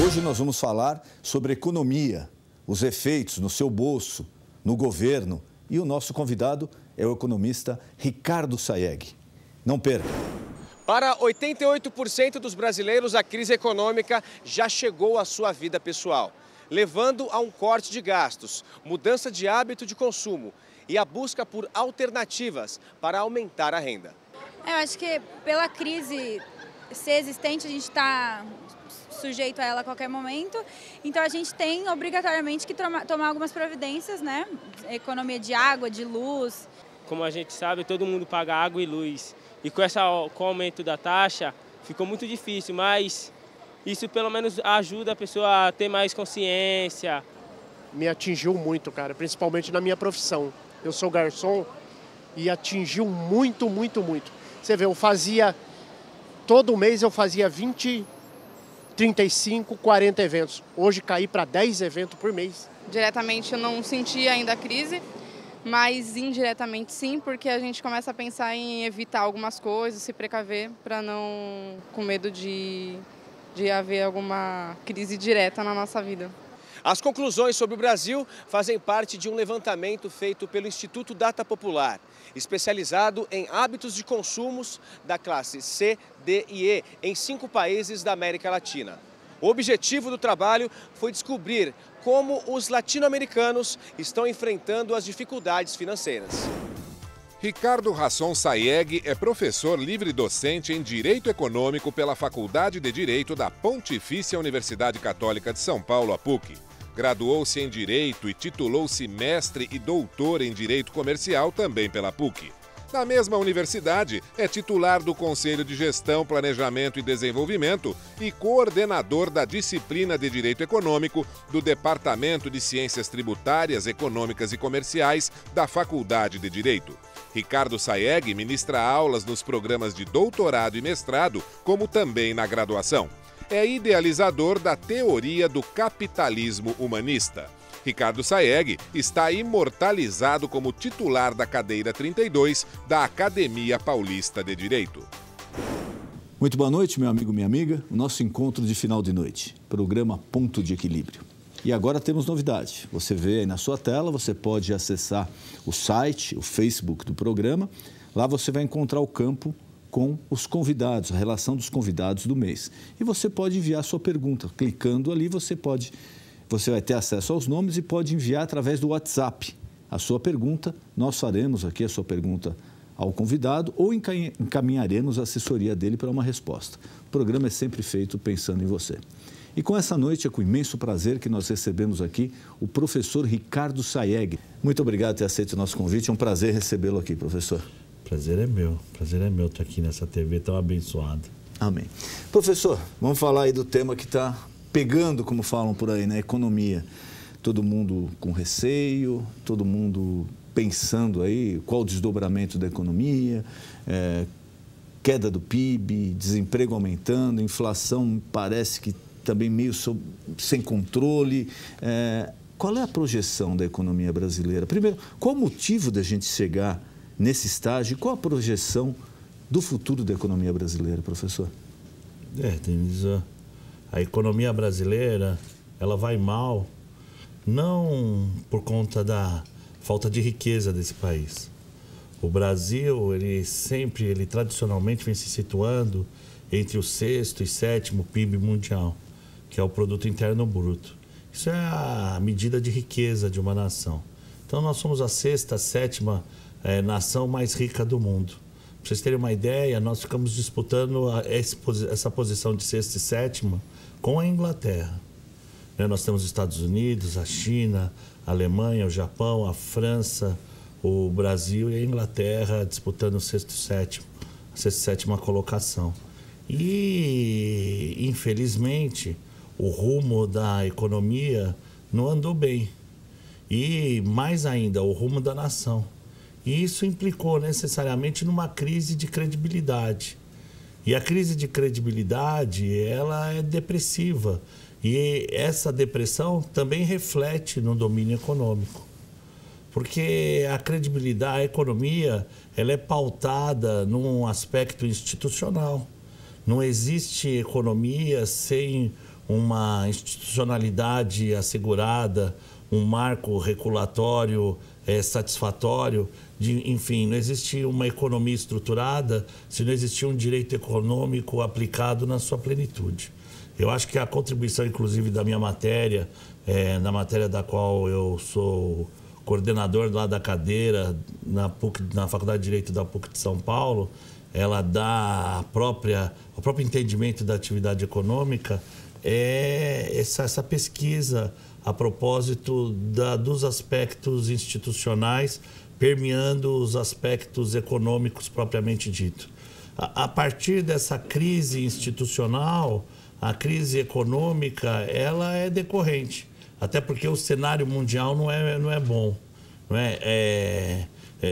Hoje nós vamos falar sobre economia, os efeitos no seu bolso, no governo. E o nosso convidado é o economista Ricardo Sayegh. Não perca! Para 88% dos brasileiros, a crise econômica já chegou à sua vida pessoal, levando a um corte de gastos, mudança de hábito de consumo e a busca por alternativas para aumentar a renda. Eu acho que pela crise ser existente, a gente está sujeito a ela a qualquer momento, então a gente tem obrigatoriamente que tomar algumas providências, né? Economia de água, de luz. Como a gente sabe, todo mundo paga água e luz. E com o aumento da taxa, ficou muito difícil, mas isso pelo menos ajuda a pessoa a ter mais consciência. Me atingiu muito, cara, principalmente na minha profissão. Eu sou garçom e atingiu muito, muito, muito. Você vê, todo mês eu fazia 20, 35, 40 eventos. Hoje caí para 10 eventos por mês. Diretamente eu não senti ainda a crise, mas indiretamente sim, porque a gente começa a pensar em evitar algumas coisas, se precaver para não, com medo de haver alguma crise direta na nossa vida. As conclusões sobre o Brasil fazem parte de um levantamento feito pelo Instituto Data Popular, especializado em hábitos de consumos da classe C, D e E em 5 países da América Latina. O objetivo do trabalho foi descobrir como os latino-americanos estão enfrentando as dificuldades financeiras. Ricardo Rasson Sayegh é professor livre-docente em Direito Econômico pela Faculdade de Direito da Pontifícia Universidade Católica de São Paulo, a PUC. Graduou-se em Direito e titulou-se mestre e doutor em Direito Comercial também pela PUC. Na mesma universidade, é titular do Conselho de Gestão, Planejamento e Desenvolvimento e coordenador da disciplina de Direito Econômico do Departamento de Ciências Tributárias, Econômicas e Comerciais da Faculdade de Direito. Ricardo Sayegh ministra aulas nos programas de doutorado e mestrado, como também na graduação. É idealizador da teoria do capitalismo humanista. Ricardo Sayegh está imortalizado como titular da cadeira 32 da Academia Paulista de Direito. Muito boa noite, meu amigo, minha amiga. O nosso encontro de final de noite, programa Ponto de Equilíbrio. E agora temos novidade. Você vê aí na sua tela, você pode acessar o site, o Facebook do programa. Lá você vai encontrar o campo com os convidados, a relação dos convidados do mês. E você pode enviar a sua pergunta. Clicando ali, você vai ter acesso aos nomes e pode enviar através do WhatsApp a sua pergunta. Nós faremos aqui a sua pergunta ao convidado ou encaminharemos a assessoria dele para uma resposta. O programa é sempre feito pensando em você. E com essa noite é com imenso prazer que nós recebemos aqui o professor Ricardo Sayegh. Muito obrigado por ter aceito o nosso convite. É um prazer recebê-lo aqui, professor. Prazer é meu estar aqui nessa TV tão abençoada. Amém. Professor, vamos falar aí do tema que está pegando, como falam por aí, na economia. Todo mundo com receio, todo mundo pensando aí qual o desdobramento da economia, queda do PIB, desemprego aumentando, inflação parece que também meio sem controle. Qual é a projeção da economia brasileira? Primeiro, qual o motivo da gente chegar nesse estágio? Qual a projeção do futuro da economia brasileira, professor? Denise, a economia brasileira, ela vai mal, não por conta da falta de riqueza desse país. O Brasil, ele tradicionalmente vem se situando entre o 6º e 7º PIB mundial, que é o Produto Interno Bruto. Isso é a medida de riqueza de uma nação. Então, nós somos a 6ª, 7ª nação mais rica do mundo. Para vocês terem uma ideia, nós ficamos disputando essa posição de 6ª e 7ª com a Inglaterra. Nós temos os Estados Unidos, a China, a Alemanha, o Japão, a França, o Brasil e a Inglaterra disputando o 6º e 7º, a 6ª e 7ª colocação. E, infelizmente, o rumo da economia não andou bem. E, mais ainda, o rumo da nação. E isso implicou necessariamente numa crise de credibilidade. E a crise de credibilidade, ela é depressiva. E essa depressão também reflete no domínio econômico. Porque a credibilidade, a economia, ela é pautada num aspecto institucional. Não existe economia sem uma institucionalidade assegurada, um marco regulatório satisfatório, enfim, não existe uma economia estruturada se não existir um direito econômico aplicado na sua plenitude. Eu acho que a contribuição, inclusive, da minha matéria, na matéria da qual eu sou coordenador lá da cadeira na PUC, na Faculdade de Direito da PUC de São Paulo, ela dá o próprio entendimento da atividade econômica, essa pesquisa a propósito dos aspectos institucionais permeando os aspectos econômicos propriamente dito. A partir dessa crise institucional, a crise econômica, ela é decorrente, até porque o cenário mundial não é bom.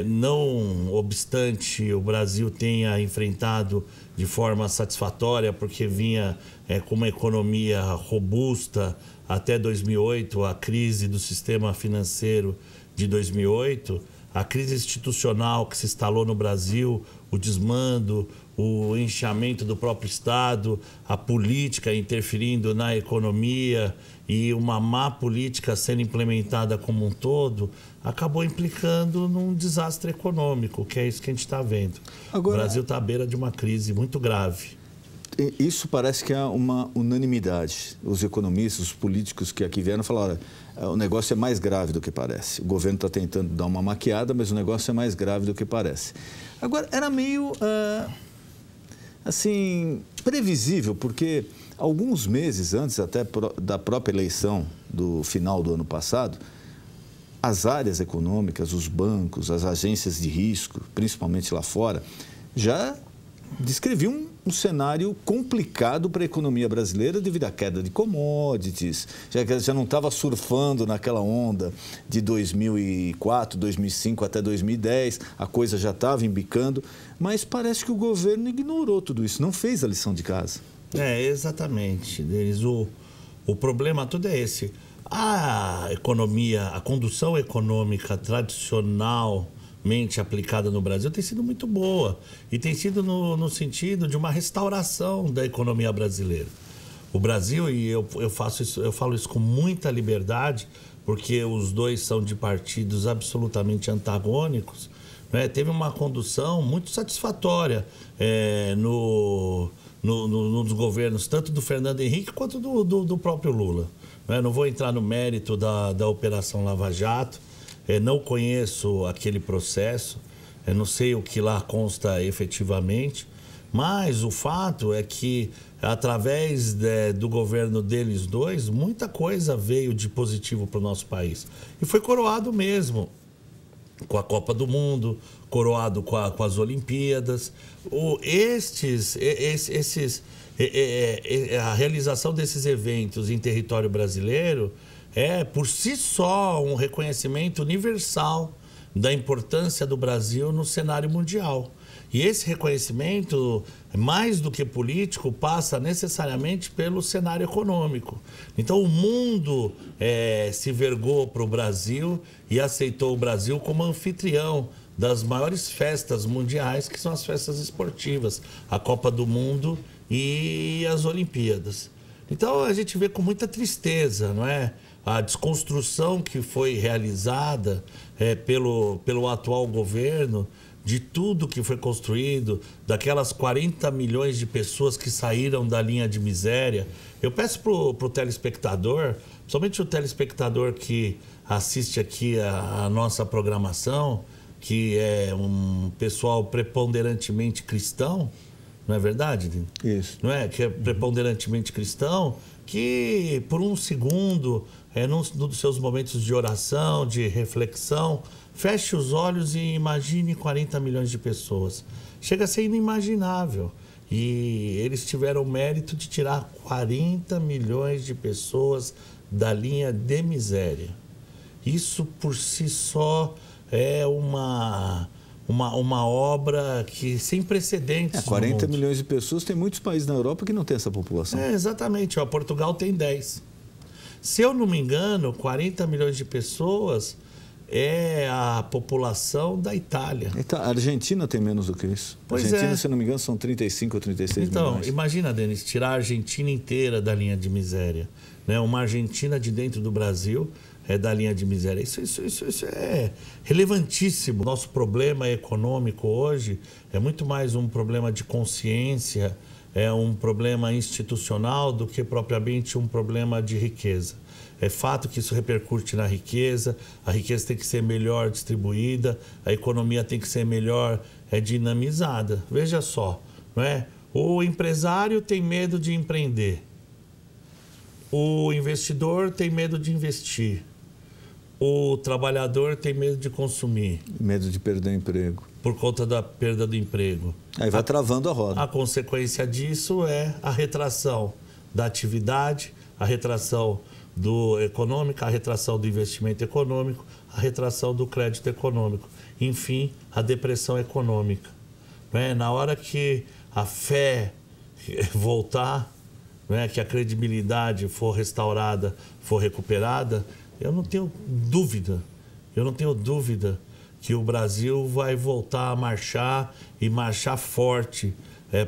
Não obstante o Brasil tenha enfrentado de forma satisfatória, porque vinha com uma economia robusta até 2008, a crise do sistema financeiro de 2008, a crise institucional que se instalou no Brasil, o desmando, o inchamento do próprio Estado, a política interferindo na economia e uma má política sendo implementada como um todo, acabou implicando num desastre econômico, que é isso que a gente está vendo. Agora, o Brasil está à beira de uma crise muito grave. Isso parece que é uma unanimidade. Os economistas, os políticos que aqui vieram falaram, o negócio é mais grave do que parece. O governo está tentando dar uma maquiada, mas o negócio é mais grave do que parece. Agora, era meio, assim, previsível, porque alguns meses antes até da própria eleição do final do ano passado, as áreas econômicas, os bancos, as agências de risco, principalmente lá fora, já descreviam um cenário complicado para a economia brasileira devido à queda de commodities, já não estava surfando naquela onda de 2004, 2005 até 2010, a coisa já estava embicando, mas parece que o governo ignorou tudo isso, não fez a lição de casa. Exatamente, Denis. O problema todo é esse. A economia, a condução econômica tradicionalmente aplicada no Brasil tem sido muito boa e tem sido no sentido de uma restauração da economia brasileira. O Brasil, e eu falo isso com muita liberdade, porque os dois são de partidos absolutamente antagônicos, né? Teve uma condução muito satisfatória nos governos, tanto do Fernando Henrique quanto do próprio Lula. Não vou entrar no mérito da Operação Lava Jato, não conheço aquele processo, não sei o que lá consta efetivamente, mas o fato é que, através do governo deles dois, muita coisa veio de positivo para o nosso país. E foi coroado mesmo com a Copa do Mundo, coroado com as Olimpíadas. A realização desses eventos em território brasileiro é, por si só, um reconhecimento universal da importância do Brasil no cenário mundial. E esse reconhecimento, mais do que político, passa necessariamente pelo cenário econômico. Então, o mundo se vergou para o Brasil e aceitou o Brasil como anfitrião das maiores festas mundiais, que são as festas esportivas, a Copa do Mundo e as Olimpíadas. Então, a gente vê com muita tristeza, não é? A desconstrução que foi realizada pelo atual governo, de tudo que foi construído, daquelas 40 milhões de pessoas que saíram da linha de miséria. Eu peço para o telespectador, principalmente o telespectador que assiste aqui a nossa programação, que é um pessoal preponderantemente cristão, não é verdade? Isso. Não é? Que é preponderantemente cristão, que por um segundo, num dos seus momentos de oração, de reflexão, feche os olhos e imagine 40 milhões de pessoas. Chega a ser inimaginável. E eles tiveram o mérito de tirar 40 milhões de pessoas da linha de miséria. Isso por si só é uma obra que sem precedentes. 40 milhões de pessoas, tem muitos países na Europa que não tem essa população. Exatamente. Portugal tem 10. Se eu não me engano, 40 milhões de pessoas é a população da Itália. Então, a Argentina tem menos do que isso. A Argentina, se não me engano, são 35 ou 36 milhões. Então, imagina, Denis, tirar a Argentina inteira da linha de miséria. Né? Uma Argentina de dentro do Brasil é da linha de miséria. Isso é relevantíssimo. Nosso problema econômico hoje é muito mais um problema de consciência, é um problema institucional do que propriamente um problema de riqueza. É fato que isso repercute na riqueza, a riqueza tem que ser melhor distribuída, a economia tem que ser melhor dinamizada. Veja só, não é? O empresário tem medo de empreender, o investidor tem medo de investir, o trabalhador tem medo de consumir. Medo de perder o emprego. Por conta da perda do emprego. Aí vai travando a roda. A consequência disso é a retração da atividade, a retração econômica, a retração do investimento econômico, a retração do crédito econômico. Enfim, a depressão econômica. Né? Na hora que a fé voltar, né? Que a credibilidade for restaurada, for recuperada, eu não tenho dúvida que o Brasil vai voltar a marchar e marchar forte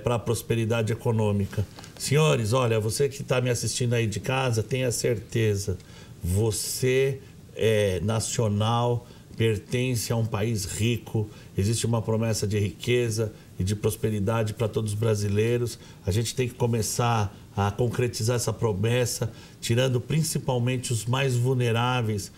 para a prosperidade econômica. Senhores, olha, você que está me assistindo aí de casa, tenha certeza, você é nacional, pertence a um país rico, existe uma promessa de riqueza e de prosperidade para todos os brasileiros. A gente tem que começar a concretizar essa promessa, tirando principalmente os mais vulneráveis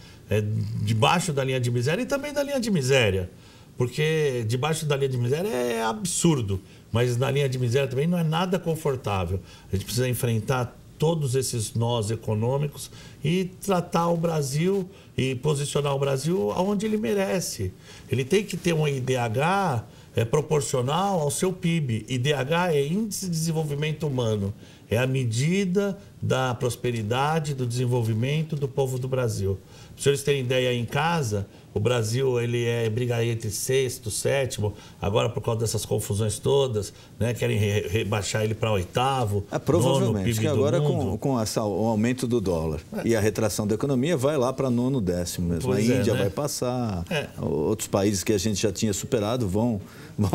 debaixo da linha de miséria e também da linha de miséria. Porque debaixo da linha de miséria é absurdo, mas na linha de miséria também não é nada confortável. A gente precisa enfrentar todos esses nós econômicos e tratar o Brasil e posicionar o Brasil onde ele merece. Ele tem que ter um IDH proporcional ao seu PIB. IDH é Índice de Desenvolvimento Humano. É a medida da prosperidade, do desenvolvimento do povo do Brasil. Para os senhores terem ideia, aí em casa, o Brasil ele briga entre sexto, sétimo, agora por causa dessas confusões todas, né, querem rebaixar ele para oitavo, provavelmente, nono PIB que agora do mundo. com o aumento do dólar e a retração da economia vai lá para nono, décimo mesmo. Pois a Índia né? vai passar, outros países que a gente já tinha superado vão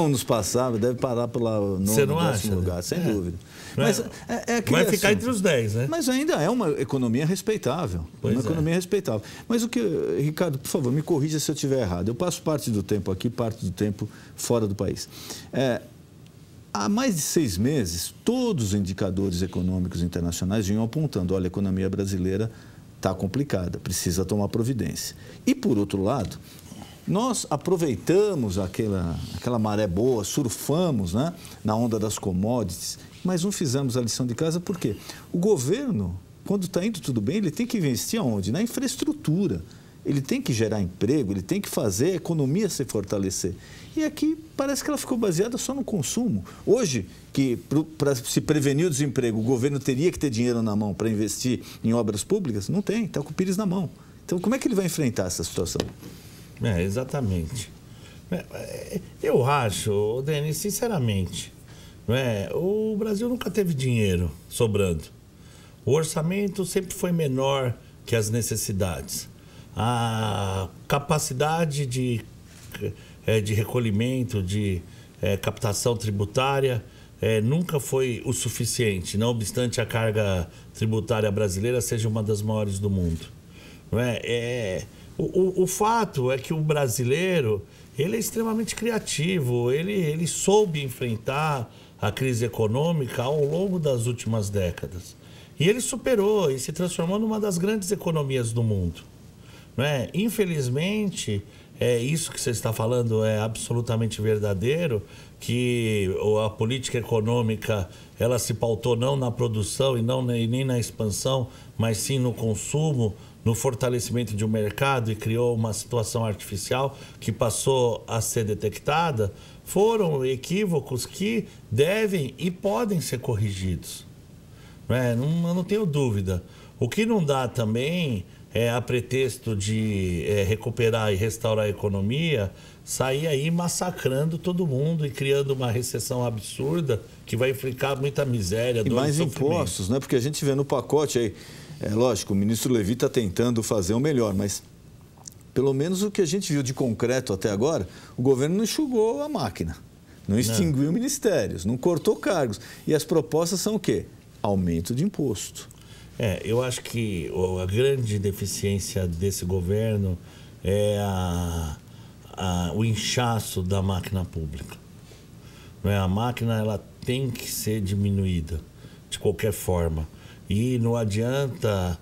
nos passar, deve parar pela nono, décimo lugar, sem dúvida. Mas vai ficar entre os 10, né? Mas ainda é uma economia respeitável. Economia respeitável. Mas o que, Ricardo, por favor, me corrija se eu estiver errado. Eu passo parte do tempo aqui, parte do tempo fora do país. Há mais de 6 meses, todos os indicadores econômicos internacionais vinham apontando, olha, a economia brasileira está complicada, precisa tomar providência. E, por outro lado, nós aproveitamos aquela maré boa, surfamos, né, na onda das commodities, mas não fizemos a lição de casa. Por quê? O governo, quando está indo tudo bem, ele tem que investir aonde? Na infraestrutura. Ele tem que gerar emprego, ele tem que fazer a economia se fortalecer. E aqui parece que ela ficou baseada só no consumo. Hoje, que para se prevenir o desemprego, o governo teria que ter dinheiro na mão para investir em obras públicas, não tem, está com o pires na mão. Então, como é que ele vai enfrentar essa situação? Exatamente. Eu acho, Denis, sinceramente, o Brasil nunca teve dinheiro sobrando. O orçamento sempre foi menor que as necessidades. A capacidade de recolhimento, de captação tributária nunca foi o suficiente, não obstante a carga tributária brasileira seja uma das maiores do mundo. O fato é que o brasileiro ele é extremamente criativo, ele soube enfrentar a crise econômica ao longo das últimas décadas. E ele superou e se transformou numa das grandes economias do mundo. Infelizmente, isso que você está falando é absolutamente verdadeiro, que a política econômica ela se pautou não na produção e nem na expansão, mas sim no consumo, no fortalecimento de um mercado e criou uma situação artificial que passou a ser detectada. Foram equívocos que devem e podem ser corrigidos. Eu não tenho dúvida. O que não dá também a pretexto de recuperar e restaurar a economia, sair aí massacrando todo mundo e criando uma recessão absurda que vai implicar muita miséria, dor e mais sofrimento. Impostos, né? Porque a gente vê no pacote aí, lógico, o ministro Levi está tentando fazer o melhor, mas pelo menos o que a gente viu de concreto até agora, o governo não enxugou a máquina, não extinguiu ministérios, não cortou cargos. E as propostas são o quê? Aumento de imposto. Eu acho que a grande deficiência desse governo é o inchaço da máquina pública. A máquina ela tem que ser diminuída de qualquer forma. E não adianta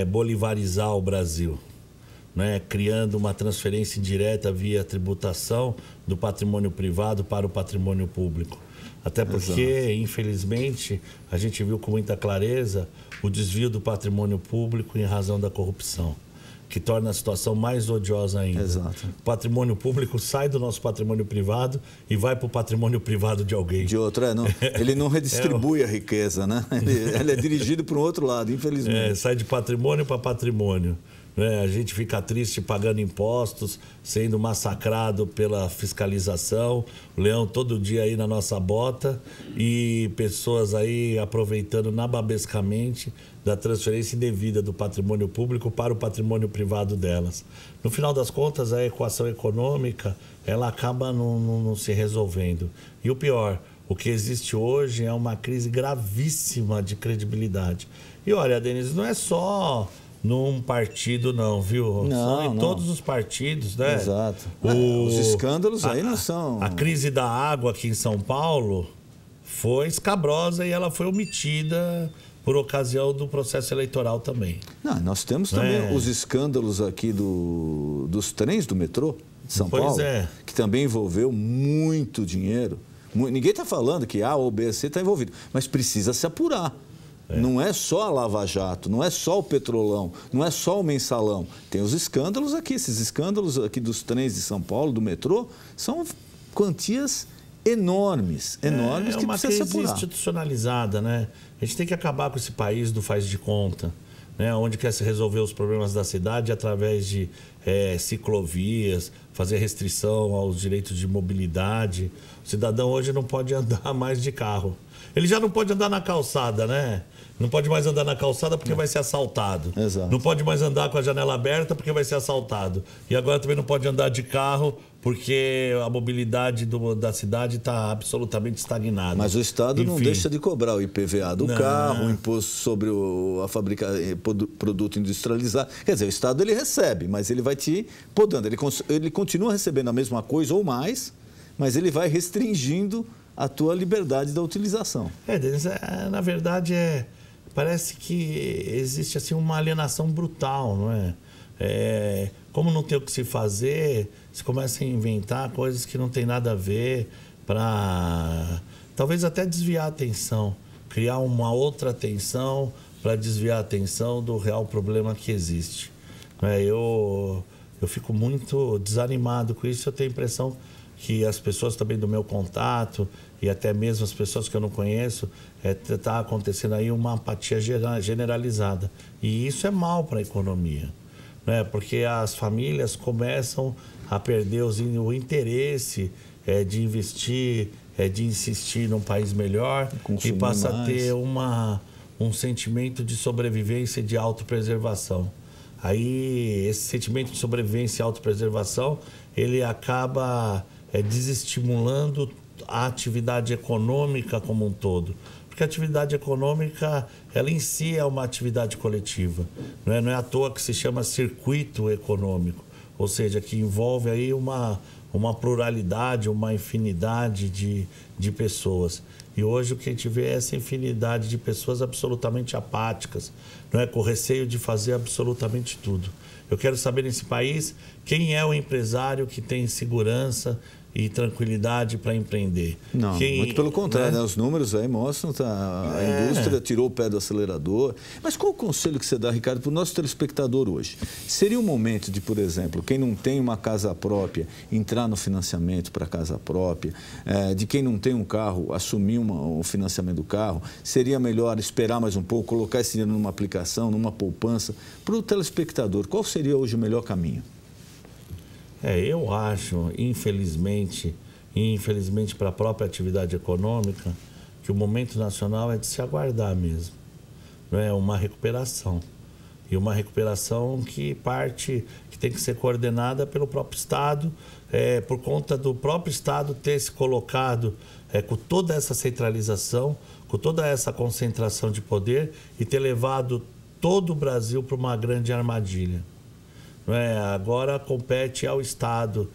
bolivarizar o Brasil, criando uma transferência indireta via tributação do patrimônio privado para o patrimônio público. Até porque, infelizmente, a gente viu com muita clareza o desvio do patrimônio público em razão da corrupção, que torna a situação mais odiosa ainda. Exato. O patrimônio público sai do nosso patrimônio privado e vai para o patrimônio privado de alguém. De outro, ele não redistribui a riqueza, né? Ele é dirigido para o outro lado, infelizmente. Sai de patrimônio para patrimônio. A gente fica triste pagando impostos, sendo massacrado pela fiscalização, o leão todo dia aí na nossa bota e pessoas aí aproveitando nababescamente da transferência indevida do patrimônio público para o patrimônio privado delas. No final das contas, a equação econômica ela acaba não se resolvendo. E o pior, o que existe hoje é uma crise gravíssima de credibilidade. E olha, Denise, não é só num partido não, viu? São em todos os partidos, né? Exato. Os escândalos aí não são... A crise da água aqui em São Paulo foi escabrosa e ela foi omitida por ocasião do processo eleitoral também. Nós temos também os escândalos aqui dos trens do metrô de São Paulo, que também envolveu muito dinheiro. Ninguém está falando que A ou B, C está envolvido, mas precisa se apurar. Não é só a Lava Jato, não é só o Petrolão, não é só o Mensalão. Tem os escândalos aqui, esses escândalos aqui dos trens de São Paulo, do metrô, são quantias enormes que precisa se apurar. É uma crise institucionalizada, né? A gente tem que acabar com esse país do faz de conta, onde quer se resolver os problemas da cidade através de ciclovias, fazer restrição aos direitos de mobilidade. O cidadão hoje não pode andar mais de carro. Ele já não pode andar na calçada, né? Não pode mais andar na calçada porque vai ser assaltado. Exato. Não pode mais andar com a janela aberta porque vai ser assaltado. E agora também não pode andar de carro porque a mobilidade da cidade está absolutamente estagnada. Mas o Estado não deixa de cobrar o IPVA do carro, o imposto sobre produto industrializado. Quer dizer, o Estado ele recebe, mas ele vai te podando. Ele continua recebendo a mesma coisa ou mais, mas ele vai restringindo a tua liberdade da utilização. Na verdade, parece que existe assim, uma alienação brutal, não é? Como não tem o que se fazer, se começa a inventar coisas que não tem nada a ver para talvez até desviar a atenção, criar uma outra atenção para desviar a atenção do real problema que existe. Eu fico muito desanimado com isso, eu tenho a impressão que as pessoas também do meu contato e até mesmo as pessoas que eu não conheço, está acontecendo aí uma apatia generalizada. E isso é mal para a economia, porque as famílias começam a perder o interesse de investir, de insistir num país melhor e passa a ter um sentimento de sobrevivência e de autopreservação. Aí esse sentimento de sobrevivência e autopreservação, ele acaba desestimulando a atividade econômica como um todo. Porque a atividade econômica, ela em si é uma atividade coletiva. Não é à toa que se chama circuito econômico. Ou seja, que envolve aí uma pluralidade, uma infinidade de pessoas. E hoje o que a gente vê é essa infinidade de pessoas absolutamente apáticas, com receio de fazer absolutamente tudo. Eu quero saber nesse país quem é o empresário que tem segurança e tranquilidade para empreender. Não, muito pelo contrário, os números aí mostram que a indústria tirou o pé do acelerador. Mas qual o conselho que você dá, Ricardo, para o nosso telespectador hoje? Seria um momento de, por exemplo, quem não tem uma casa própria, entrar no financiamento para casa própria, de quem não tem um carro, assumir o financiamento do carro, seria melhor esperar mais um pouco, colocar esse dinheiro numa aplicação, numa poupança? Para o telespectador, qual seria hoje o melhor caminho? Eu acho, infelizmente para a própria atividade econômica, que o momento nacional é de se aguardar mesmo. Uma recuperação. E uma recuperação que tem que ser coordenada pelo próprio Estado, por conta do próprio Estado ter se colocado com toda essa centralização, com toda essa concentração de poder e ter levado todo o Brasil para uma grande armadilha. Não é? Agora compete ao Estado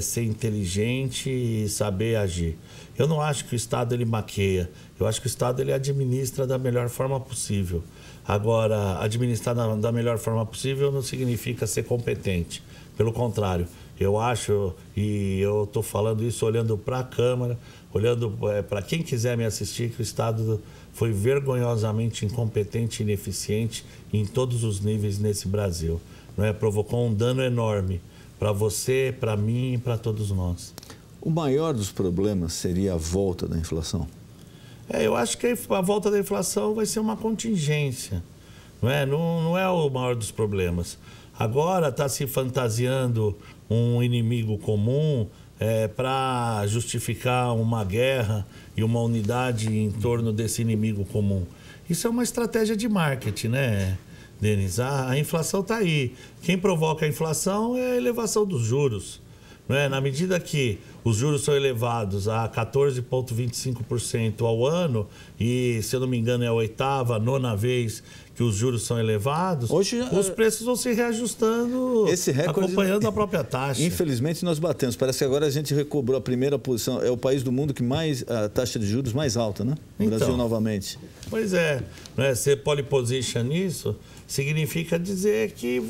ser inteligente e saber agir. Eu não acho que o Estado ele maqueia, eu acho que o Estado ele administra da melhor forma possível. Agora, administrar da melhor forma possível não significa ser competente. Pelo contrário, eu acho, e eu estou falando isso olhando para a Câmara, olhando para quem quiser me assistir, que o Estado foi vergonhosamente incompetente e ineficiente em todos os níveis nesse Brasil. Não é? Provocou um dano enorme para você, para mim e para todos nós. O maior dos problemas seria a volta da inflação? Eu acho que a volta da inflação vai ser uma contingência, não é? Não é o maior dos problemas. Agora está se fantasiando um inimigo comum para justificar uma guerra e uma unidade em torno desse inimigo comum. Isso é uma estratégia de marketing, né, Denis? A inflação está aí. Quem provoca a inflação é a elevação dos juros. Não é? Na medida que os juros são elevados a 14,25% ao ano, e, se eu não me engano, é a 8ª, 9ª vez que os juros são elevados, hoje, os preços vão se reajustando, esse recorde, acompanhando a própria taxa. Infelizmente, nós batemos. Parece que agora a gente recobrou a primeira posição. É o país do mundo que mais a taxa de juros mais alta, né? O Brasil novamente. Pois é. Né? Ser pole position nisso significa dizer que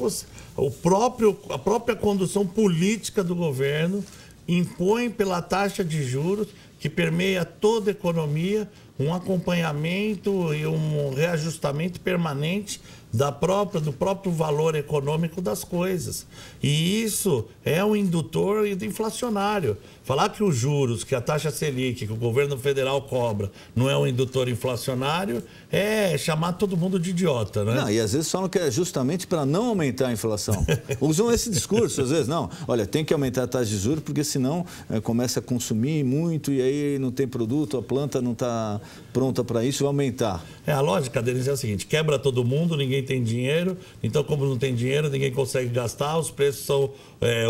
a própria condução política do governo impõe pela taxa de juros que permeia toda a economia um acompanhamento e um reajustamento permanente do próprio valor econômico das coisas. E isso é um indutor inflacionário. Falar que os juros, que a taxa Selic, que o governo federal cobra, não é um indutor inflacionário, é chamar todo mundo de idiota, né? Não, e às vezes falam que é justamente para não aumentar a inflação. Usam esse discurso, às vezes, não, olha, tem que aumentar a taxa de juros porque senão começa a consumir muito e aí não tem produto, a planta não está pronta para isso, vai aumentar. A lógica deles é a seguinte, quebra todo mundo, ninguém tem dinheiro, então como não tem dinheiro, ninguém consegue gastar, os preços são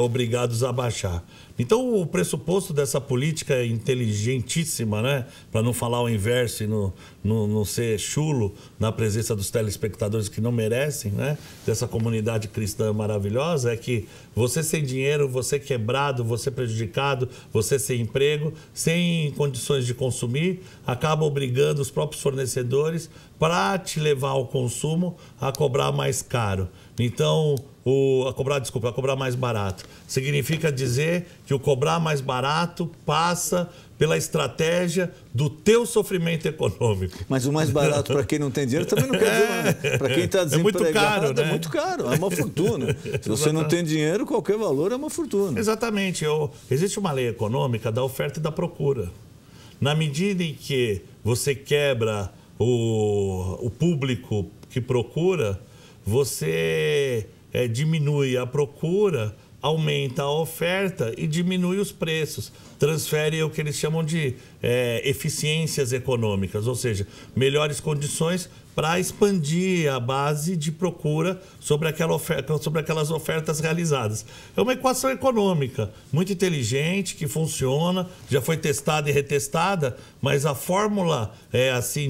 obrigados a baixar. Então o pressuposto dessa política inteligentíssima, né, para não falar o inverso e não ser chulo na presença dos telespectadores que não merecem, né, dessa comunidade cristã maravilhosa, é que você sem dinheiro, você quebrado, você prejudicado, você sem emprego, sem condições de consumir, acaba obrigando os próprios fornecedores para te levar ao consumo a cobrar mais caro. Então, a cobrar mais barato. Significa dizer que o cobrar mais barato passa pela estratégia do teu sofrimento econômico. Mas o mais barato para quem não tem dinheiro também não quer dizer nada. Para quem está desempregado, muito caro, né? É muito caro, é uma fortuna. Se você não tem dinheiro, qualquer valor é uma fortuna. Exatamente. Existe uma lei econômica da oferta e da procura. Na medida em que você quebra o público que procura, você diminui a procura, aumenta a oferta e diminui os preços. Transfere o que eles chamam de eficiências econômicas, ou seja, melhores condições para expandir a base de procura sobre aquelas ofertas realizadas. É uma equação econômica muito inteligente, que funciona, já foi testada e retestada, mas a fórmula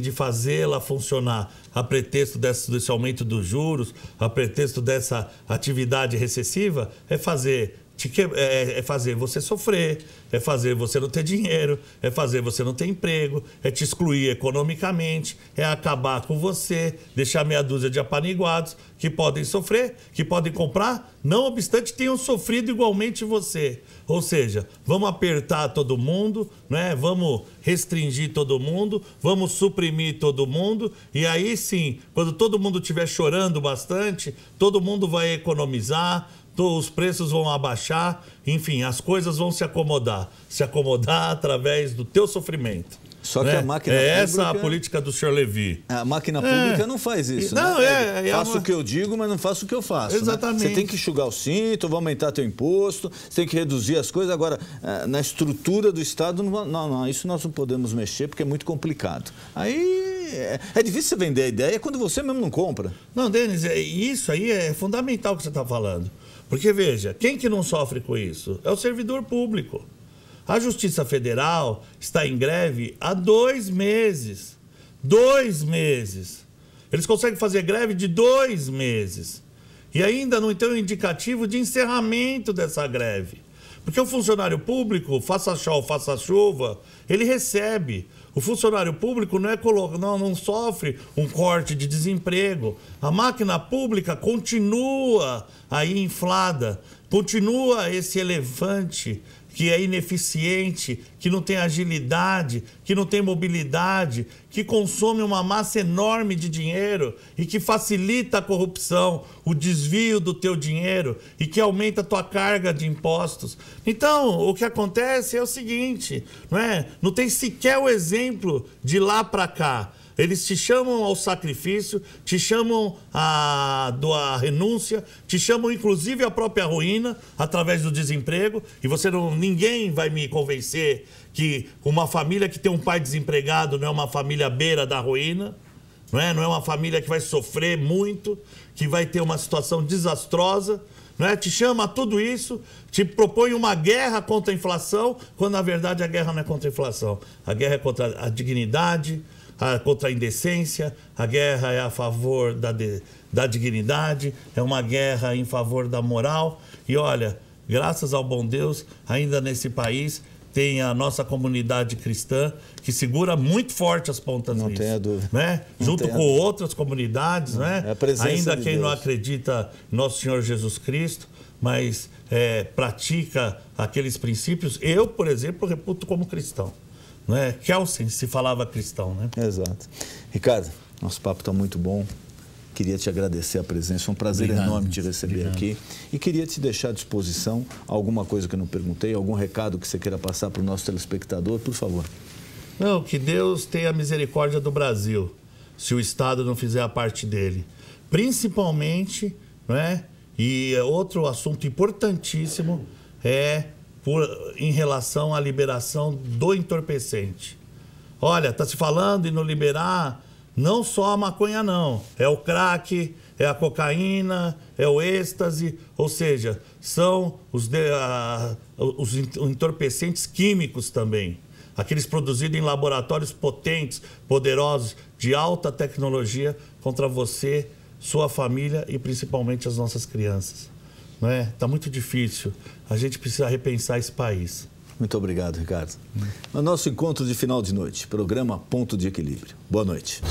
de fazê-la funcionar a pretexto desse aumento dos juros, a pretexto dessa atividade recessiva, é fazer você sofrer, é fazer você não ter dinheiro, é fazer você não ter emprego, é te excluir economicamente, é acabar com você, deixar meia dúzia de apaniguados que podem sofrer, que podem comprar, não obstante tenham sofrido igualmente você. Ou seja, vamos apertar todo mundo, né? Vamos restringir todo mundo, vamos suprimir todo mundo, e aí sim, quando todo mundo estiver chorando bastante, todo mundo vai economizar, os preços vão abaixar, enfim, as coisas vão se acomodar através do teu sofrimento. Só que a máquina pública... essa a política do Sr. Levy. A máquina pública não faz isso, não, né? Faço o que eu digo, mas não faço o que eu faço. Exatamente. Né? Você tem que enxugar o cinto, vai aumentar teu imposto, você tem que reduzir as coisas. Agora, na estrutura do Estado, não, isso nós não podemos mexer porque é muito complicado. Aí É difícil você vender a ideia quando você mesmo não compra. Não, Denis, isso aí é fundamental que você está falando. Porque, veja, quem que não sofre com isso? É o servidor público. A Justiça Federal está em greve há 2 meses. 2 meses. Eles conseguem fazer greve de 2 meses. E ainda não tem um indicativo de encerramento dessa greve. Porque o funcionário público, faça sol, faça chuva, ele recebe. O funcionário público não sofre um corte de desemprego. A máquina pública continua aí inflada, continua esse elefante que é ineficiente, que não tem agilidade, que não tem mobilidade, que consome uma massa enorme de dinheiro e que facilita a corrupção, o desvio do teu dinheiro e que aumenta a tua carga de impostos. Então, o que acontece é o seguinte, não tem sequer o exemplo de lá para cá. Eles te chamam ao sacrifício, te chamam à renúncia, te chamam inclusive à própria ruína através do desemprego. E ninguém vai me convencer que uma família que tem um pai desempregado não é uma família à beira da ruína, não é uma família que vai sofrer muito, que vai ter uma situação desastrosa. Te chama a tudo isso, te propõe uma guerra contra a inflação, quando na verdade a guerra não é contra a inflação. A guerra é contra a dignidade, contra a indecência, a guerra é a favor da dignidade, é uma guerra em favor da moral. E olha, graças ao bom Deus, ainda nesse país tem a nossa comunidade cristã que segura muito forte as pontas nisso. Não tenha dúvida. Junto com outras comunidades, ainda quem não acredita em Nosso Senhor Jesus Cristo, mas pratica aqueles princípios, eu, por exemplo, reputo como cristão. Kelsen se falava cristão, Exato. Ricardo, nosso papo está muito bom. Queria te agradecer a presença, foi um prazer enorme te receber aqui. E queria te deixar à disposição alguma coisa que eu não perguntei, algum recado que você queira passar para o nosso telespectador, por favor. Não, que Deus tenha misericórdia do Brasil, se o Estado não fizer a parte dele. Principalmente, e outro assunto importantíssimo em relação à liberação do entorpecente. Olha, está se falando em não liberar não só a maconha, não. É o crack, é a cocaína, é o êxtase, ou seja, são os entorpecentes químicos também. Aqueles produzidos em laboratórios potentes, poderosos, de alta tecnologia contra você, sua família e principalmente as nossas crianças. Está muito difícil. A gente precisa repensar esse país. Muito obrigado, Ricardo. No nosso encontro de final de noite, programa Ponto de Equilíbrio. Boa noite.